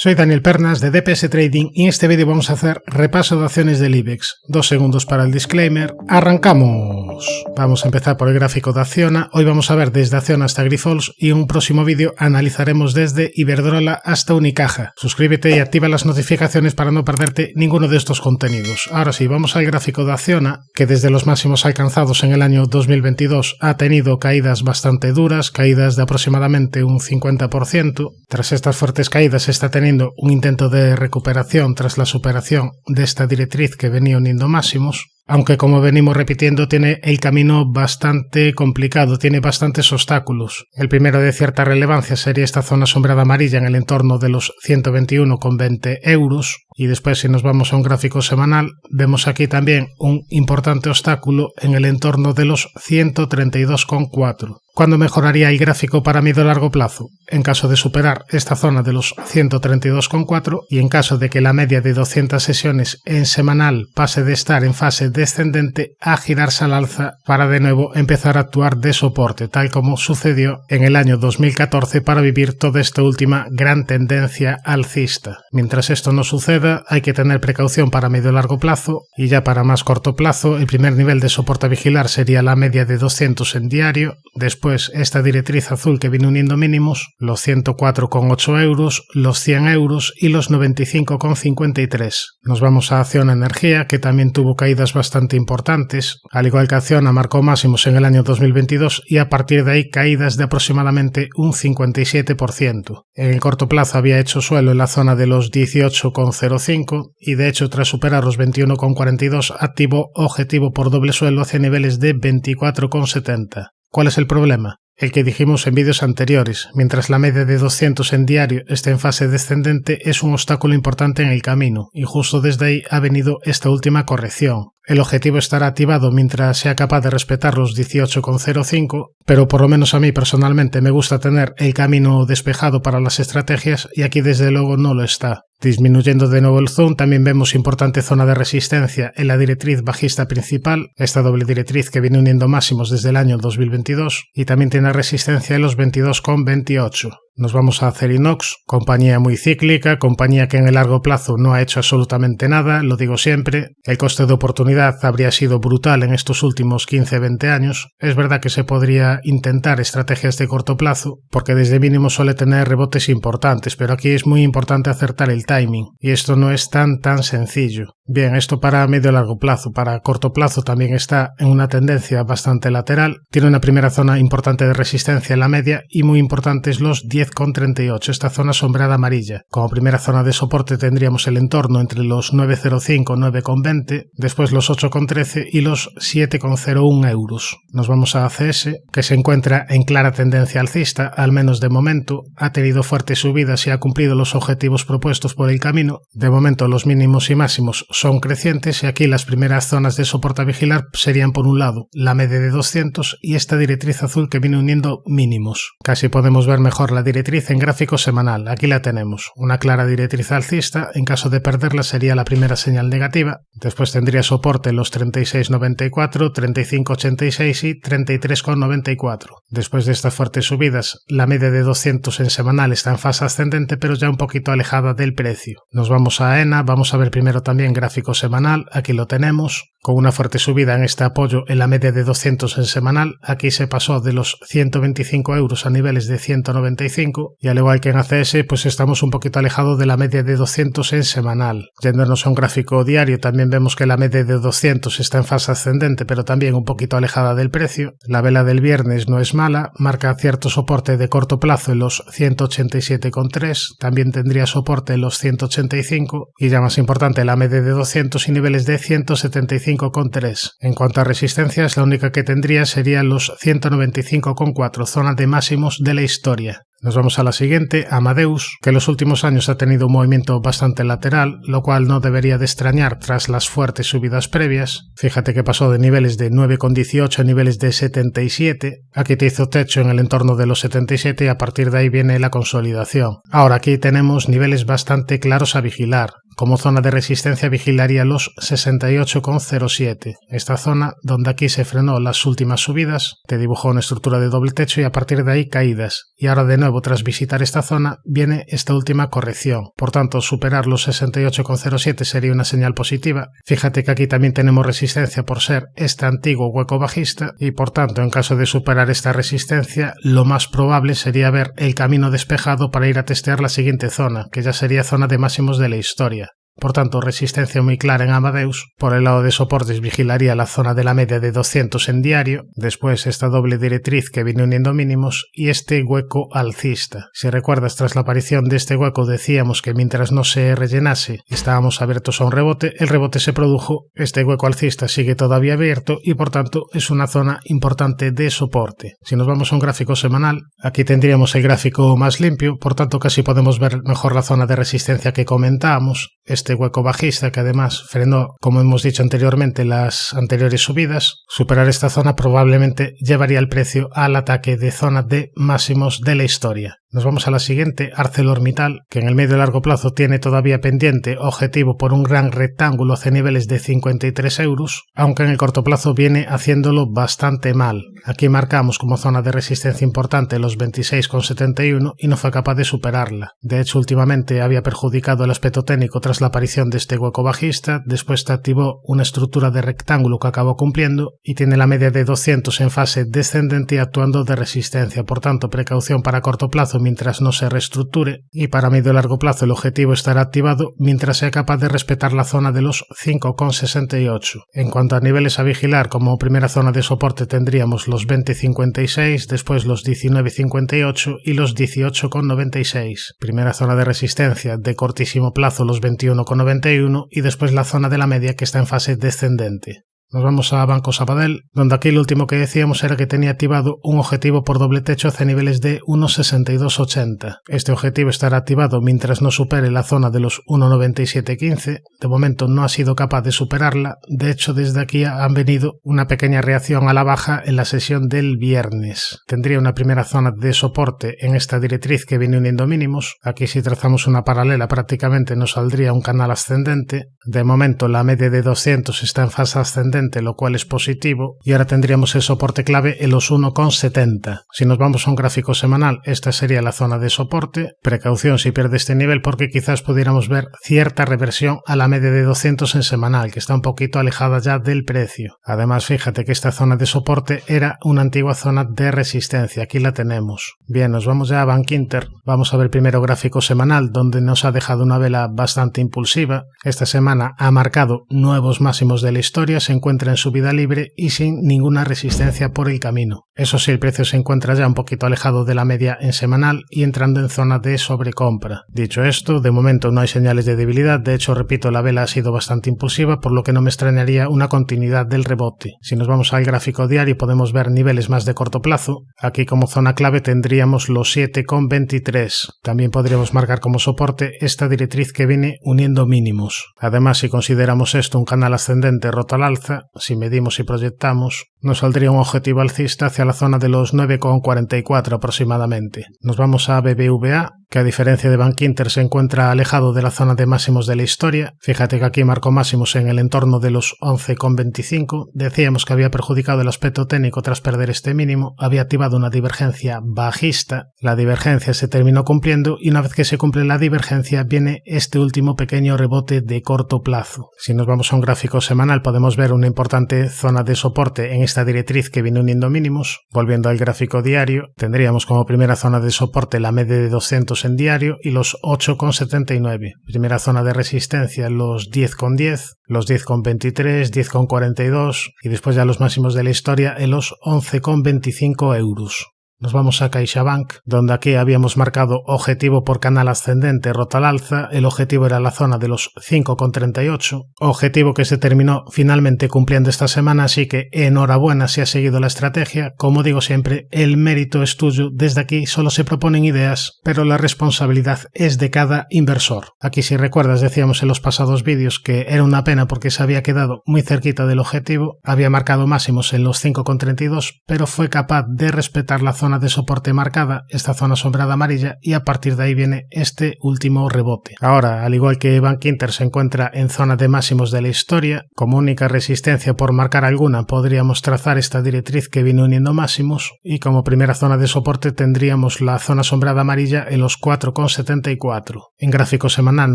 Soy Daniel Pernas de DPS Trading y en este vídeo vamos a hacer repaso de acciones del IBEX. 2 segundos para el disclaimer. ¡Arrancamos! Vamos a empezar por el gráfico de Acciona. Hoy vamos a ver desde Acciona hasta Grifols y en un próximo vídeo analizaremos desde Iberdrola hasta Unicaja. Suscríbete y activa las notificaciones para no perderte ninguno de estos contenidos. Ahora sí, vamos al gráfico de Acciona, que desde los máximos alcanzados en el año 2022 ha tenido caídas bastante duras, caídas de aproximadamente un 50%. Tras estas fuertes caídas está teniendo un intento de recuperación tras la superación de esta directriz que venía uniendo máximos, aunque como venimos repitiendo tiene el camino bastante complicado, tiene bastantes obstáculos. El primero de cierta relevancia sería esta zona sombreada amarilla en el entorno de los 121,20 euros, y después si nos vamos a un gráfico semanal vemos aquí también un importante obstáculo en el entorno de los 132,4. ¿Cuándo mejoraría el gráfico para medio largo plazo? En caso de superar esta zona de los 132,4 y en caso de que la media de 200 sesiones en semanal pase de estar en fase descendente a girarse al alza para de nuevo empezar a actuar de soporte, tal como sucedió en el año 2014 para vivir toda esta última gran tendencia alcista. Mientras esto no suceda, hay que tener precaución para medio largo plazo y ya para más corto plazo, el primer nivel de soporte a vigilar sería la media de 200 en diario, después esta directriz azul que viene uniendo mínimos, los 104,8 euros, los 100 euros y los 95,53. Nos vamos a Acciona Energía, que también tuvo caídas bastante importantes, al igual que Acciona marcó máximos en el año 2022 y a partir de ahí caídas de aproximadamente un 57%. En el corto plazo había hecho suelo en la zona de los 18,05 y de hecho tras superar los 21,42 activó objetivo por doble suelo hacia niveles de 24,70. ¿Cuál es el problema? El que dijimos en vídeos anteriores, mientras la media de 200 en diario esté en fase descendente es un obstáculo importante en el camino y justo desde ahí ha venido esta última corrección. El objetivo estará activado mientras sea capaz de respetar los 18,05, pero por lo menos a mí personalmente me gusta tener el camino despejado para las estrategias y aquí desde luego no lo está. Disminuyendo de nuevo el zoom también vemos importante zona de resistencia en la directriz bajista principal, esta doble directriz que viene uniendo máximos desde el año 2022 y también tiene resistencia en los 22,28. Nos vamos a Acerinox, compañía muy cíclica, compañía que en el largo plazo no ha hecho absolutamente nada, lo digo siempre. El coste de oportunidad habría sido brutal en estos últimos 15-20 años. Es verdad que se podría intentar estrategias de corto plazo, porque desde mínimo suele tener rebotes importantes, pero aquí es muy importante acertar el timing, y esto no es tan sencillo. Bien, esto para medio largo plazo. Para corto plazo también está en una tendencia bastante lateral. Tiene una primera zona importante de resistencia en la media y muy importantes los 10,38, esta zona sombreada amarilla. Como primera zona de soporte tendríamos el entorno entre los 9,05 y 9,20, después los 8,13 y los 7,01 euros. Nos vamos a ACS, que se encuentra en clara tendencia alcista, al menos de momento. Ha tenido fuertes subidas y ha cumplido los objetivos propuestos por el camino. De momento los mínimos y máximos son crecientes y aquí las primeras zonas de soporte a vigilar serían por un lado la media de 200 y esta directriz azul que viene uniendo mínimos. Casi podemos ver mejor la directriz en gráfico semanal. Aquí la tenemos, una clara directriz alcista. En caso de perderla sería la primera señal negativa. Después tendría soporte los 36,94, 35,86 y 33,94. Después de estas fuertes subidas, la media de 200 en semanal está en fase ascendente pero ya un poquito alejada del precio. Nos vamos a AENA, vamos a ver primero también gráfico semanal, aquí lo tenemos, con una fuerte subida en este apoyo en la media de 200 en semanal. Aquí se pasó de los 125 euros a niveles de 195 y al igual que en ACS pues estamos un poquito alejados de la media de 200 en semanal. Yéndonos a un gráfico diario también vemos que la media de 200 está en fase ascendente pero también un poquito alejada del precio. La vela del viernes no es mala, marca cierto soporte de corto plazo en los 187,3, también tendría soporte en los 185 y ya más importante la media de 200 y niveles de 175,3. En cuanto a resistencias, la única que tendría serían los 195,4, zona de máximos de la historia. Nos vamos a la siguiente, Amadeus, que en los últimos años ha tenido un movimiento bastante lateral, lo cual no debería de extrañar tras las fuertes subidas previas. Fíjate que pasó de niveles de 9,18 a niveles de 77. Aquí te hizo techo en el entorno de los 77 y a partir de ahí viene la consolidación. Ahora aquí tenemos niveles bastante claros a vigilar. como zona de resistencia vigilaría los 68,07. Esta zona, donde aquí se frenó las últimas subidas, te dibujó una estructura de doble techo y a partir de ahí caídas. Y ahora de nuevo, tras visitar esta zona, viene esta última corrección. Por tanto, superar los 68,07 sería una señal positiva. Fíjate que aquí también tenemos resistencia por ser este antiguo hueco bajista y por tanto, en caso de superar esta resistencia, lo más probable sería ver el camino despejado para ir a testear la siguiente zona, que ya sería zona de máximos de la historia. Por tanto, resistencia muy clara en Amadeus. Por el lado de soportes vigilaría la zona de la media de 200 en diario, después esta doble directriz que viene uniendo mínimos y este hueco alcista. Si recuerdas, tras la aparición de este hueco decíamos que mientras no se rellenase estábamos abiertos a un rebote, el rebote se produjo, este hueco alcista sigue todavía abierto y por tanto es una zona importante de soporte. Si nos vamos a un gráfico semanal, aquí tendríamos el gráfico más limpio, por tanto casi podemos ver mejor la zona de resistencia que comentábamos. Este hueco bajista que además frenó, como hemos dicho anteriormente, las anteriores subidas, superar esta zona probablemente llevaría el precio al ataque de zona de máximos de la historia. Nos vamos a la siguiente, ArcelorMittal, que en el medio y largo plazo tiene todavía pendiente objetivo por un gran rectángulo hacia niveles de 53 euros, aunque en el corto plazo viene haciéndolo bastante mal. Aquí marcamos como zona de resistencia importante los 26,71 y no fue capaz de superarla. De hecho, últimamente había perjudicado el aspecto técnico tras la aparición de este hueco bajista, después te activó una estructura de rectángulo que acabó cumpliendo y tiene la media de 200 en fase descendente y actuando de resistencia. Por tanto, precaución para corto plazo mientras no se reestructure y para medio y largo plazo el objetivo estará activado mientras sea capaz de respetar la zona de los 5,68. En cuanto a niveles a vigilar, como primera zona de soporte tendríamos los 20,56, después los 19,58 y los 18,96. Primera zona de resistencia de cortísimo plazo los 21,91 y después la zona de la media que está en fase descendente. Nos vamos a Banco Sabadell, donde aquí lo último que decíamos era que tenía activado un objetivo por doble techo hacia niveles de 1,6280. Este objetivo estará activado mientras no supere la zona de los 1,9715. De momento no ha sido capaz de superarla. De hecho, desde aquí han venido una pequeña reacción a la baja en la sesión del viernes. Tendría una primera zona de soporte en esta directriz que viene uniendo mínimos. Aquí si trazamos una paralela prácticamente nos saldría un canal ascendente. De momento la media de 200 está en fase ascendente, lo cual es positivo, y ahora tendríamos el soporte clave en los 1,70. Si nos vamos a un gráfico semanal, esta sería la zona de soporte. Precaución si pierde este nivel porque quizás pudiéramos ver cierta reversión a la media de 200 en semanal, que está un poquito alejada ya del precio. Además, fíjate que esta zona de soporte era una antigua zona de resistencia, aquí la tenemos. Bien, nos vamos ya a Bankinter. Vamos a ver primero gráfico semanal, donde nos ha dejado una vela bastante impulsiva. Esta semana ha marcado nuevos máximos de la historia, se encuentra en subida libre y sin ninguna resistencia por el camino. Eso sí, el precio se encuentra ya un poquito alejado de la media en semanal y entrando en zona de sobrecompra. Dicho esto, de momento no hay señales de debilidad, de hecho, repito, la vela ha sido bastante impulsiva, por lo que no me extrañaría una continuidad del rebote. Si nos vamos al gráfico diario podemos ver niveles más de corto plazo. Aquí como zona clave tendríamos los 7,23. También podríamos marcar como soporte esta directriz que viene uniendo mínimos. Además, si consideramos esto un canal ascendente roto al alza, si medimos y proyectamos, nos saldría un objetivo alcista hacia la zona de los 9,44 aproximadamente. Nos vamos a BBVA, que a diferencia de Bankinter se encuentra alejado de la zona de máximos de la historia. Fíjate que aquí marcó máximos en el entorno de los 11,25. Decíamos que había perjudicado el aspecto técnico tras perder este mínimo, había activado una divergencia bajista. La divergencia se terminó cumpliendo y una vez que se cumple la divergencia viene este último pequeño rebote de corto plazo. Si nos vamos a un gráfico semanal podemos ver una importante zona de soporte en esta directriz que viene uniendo mínimos. Volviendo al gráfico diario, tendríamos como primera zona de soporte la media de 200 en diario y los 8,79. Primera zona de resistencia los 10,10, los 10,23, 10,42 y después ya los máximos de la historia en los 11,25 euros. Nos vamos a CaixaBank, donde aquí habíamos marcado objetivo por canal ascendente roto al alza. El objetivo era la zona de los 5,38, objetivo que se terminó finalmente cumpliendo esta semana, así que enhorabuena si has seguido la estrategia. Como digo siempre, el mérito es tuyo. Desde aquí solo se proponen ideas, pero la responsabilidad es de cada inversor. Aquí, si recuerdas, decíamos en los pasados vídeos que era una pena porque se había quedado muy cerquita del objetivo, había marcado máximos en los 5,32, pero fue capaz de respetar la zona zona de soporte marcada, esta zona sombreada amarilla, y a partir de ahí viene este último rebote. Ahora, al igual que Bank Inter se encuentra en zona de máximos de la historia, como única resistencia por marcar alguna podríamos trazar esta directriz que viene uniendo máximos, y como primera zona de soporte tendríamos la zona sombreada amarilla en los 4,74. En gráfico semanal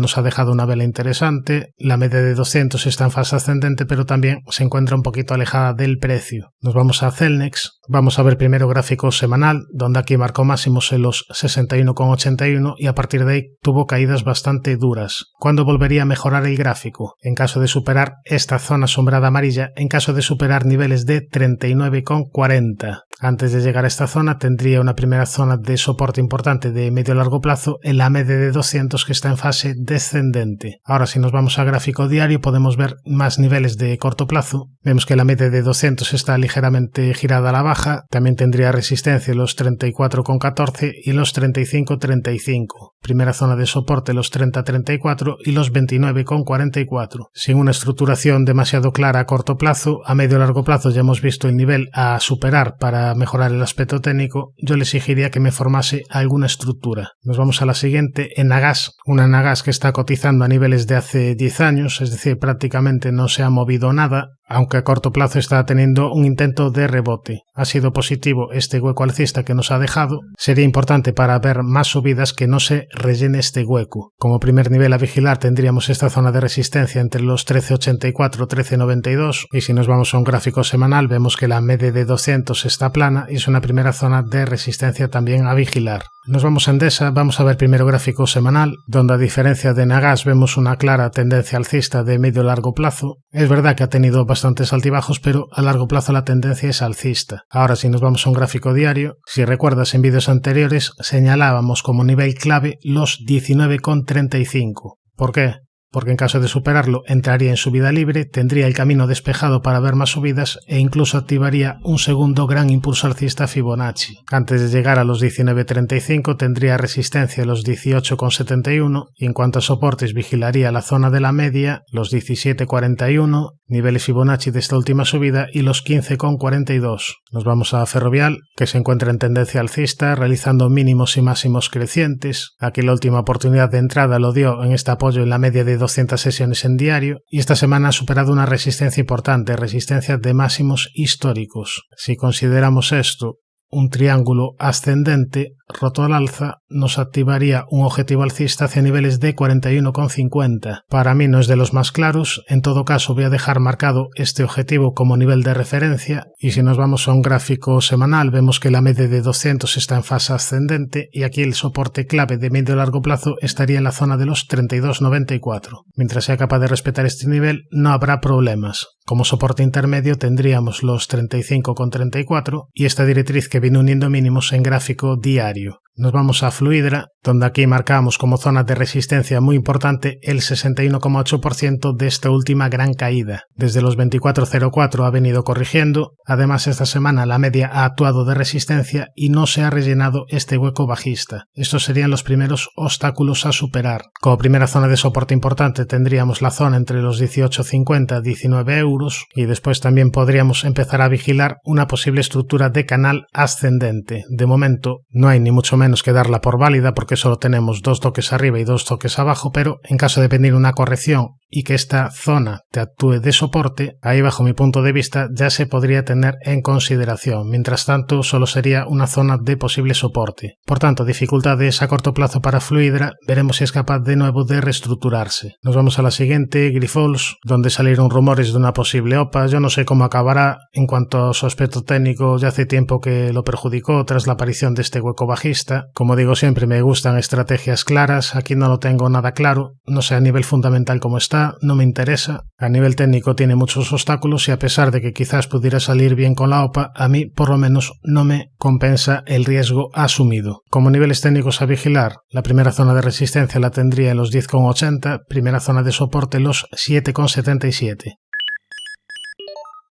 nos ha dejado una vela interesante, la media de 200 está en fase ascendente pero también se encuentra un poquito alejada del precio. Nos vamos a Celnex, vamos a ver primero gráfico semanal, donde aquí marcó máximos en los 61,81 y a partir de ahí tuvo caídas bastante duras. ¿Cuándo volvería a mejorar el gráfico? En caso de superar esta zona sombreada amarilla, en caso de superar niveles de 39,40. Antes de llegar a esta zona tendría una primera zona de soporte importante de medio largo plazo en la media de 200 que está en fase descendente. Ahora si nos vamos a gráfico diario podemos ver más niveles de corto plazo. Vemos que la media de 200 está ligeramente girada a la baja, también tendría resistencia en los 34,14 y los 35,35. Primera zona de soporte los 30,34 y los 29,44. Sin una estructuración demasiado clara a corto plazo, a medio largo plazo ya hemos visto el nivel a superar para mejorar el aspecto técnico, yo le exigiría que me formase alguna estructura. Nos vamos a la siguiente, Enagas, una Enagas que está cotizando a niveles de hace 10 años, es decir, prácticamente no se ha movido nada, aunque a corto plazo está teniendo un intento de rebote. Ha sido positivo este hueco alcista que nos ha dejado. Sería importante para ver más subidas que no se rellene este hueco. Como primer nivel a vigilar tendríamos esta zona de resistencia entre los 13,84 y 13,92 y si nos vamos a un gráfico semanal vemos que la media de 200 está plana y es una primera zona de resistencia también a vigilar. Nos vamos a Endesa, vamos a ver primero gráfico semanal, donde a diferencia de Nagas vemos una clara tendencia alcista de medio largo plazo. Es verdad que ha tenido bastantes altibajos, pero a largo plazo la tendencia es alcista. Ahora si nos vamos a un gráfico diario, si recuerdas en vídeos anteriores señalábamos como nivel clave los 19,35. ¿Por qué? Porque en caso de superarlo entraría en subida libre, tendría el camino despejado para ver más subidas e incluso activaría un segundo gran impulso alcista Fibonacci. Antes de llegar a los 19,35 tendría resistencia en los 18,71 y en cuanto a soportes vigilaría la zona de la media, los 17,41, niveles Fibonacci de esta última subida y los 15,42. Nos vamos a Ferrovial, que se encuentra en tendencia alcista, realizando mínimos y máximos crecientes. Aquí la última oportunidad de entrada lo dio en este apoyo en la media de 200 sesiones en diario y esta semana ha superado una resistencia importante, resistencia de máximos históricos. Si consideramos esto un triángulo ascendente roto al alza, nos activaría un objetivo alcista hacia niveles de 41,50. Para mí no es de los más claros, en todo caso voy a dejar marcado este objetivo como nivel de referencia y si nos vamos a un gráfico semanal vemos que la media de 200 está en fase ascendente y aquí el soporte clave de medio largo plazo estaría en la zona de los 32,94. Mientras sea capaz de respetar este nivel no habrá problemas. Como soporte intermedio tendríamos los 35,34 y esta directriz que viene uniendo mínimos en gráfico diario. Nos vamos a Fluidra, donde aquí marcamos como zona de resistencia muy importante el 61,8% de esta última gran caída. Desde los 24,04 ha venido corrigiendo, además esta semana la media ha actuado de resistencia y no se ha rellenado este hueco bajista. Estos serían los primeros obstáculos a superar. Como primera zona de soporte importante tendríamos la zona entre los 18,50 y 19 euros y después también podríamos empezar a vigilar una posible estructura de canal ascendente. De momento no hay ni mucho menos que darla por válida porque solo tenemos 2 toques arriba y 2 toques abajo, pero en caso de venir una corrección y que esta zona te actúe de soporte, ahí bajo mi punto de vista ya se podría tener en consideración. Mientras tanto solo sería una zona de posible soporte. Por tanto, dificultades a corto plazo para Fluidra, veremos si es capaz de nuevo de reestructurarse. Nos vamos a la siguiente, Grifols, donde salieron rumores de una posible OPA. Yo no sé cómo acabará. En cuanto a su aspecto técnico, ya hace tiempo que lo perjudicó tras la aparición de este hueco bajista. Como digo siempre, me gustan estrategias claras. Aquí no lo tengo nada claro. No sé a nivel fundamental cómo está, no me interesa. A nivel técnico tiene muchos obstáculos y a pesar de que quizás pudiera salir bien con la OPA, a mí por lo menos no me compensa el riesgo asumido. Como niveles técnicos a vigilar, la primera zona de resistencia la tendría en los 10,80, primera zona de soporte los 7,77.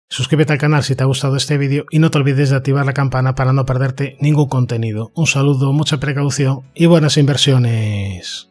Suscríbete al canal si te ha gustado este vídeo y no te olvides de activar la campana para no perderte ningún contenido. Un saludo, mucha precaución y buenas inversiones.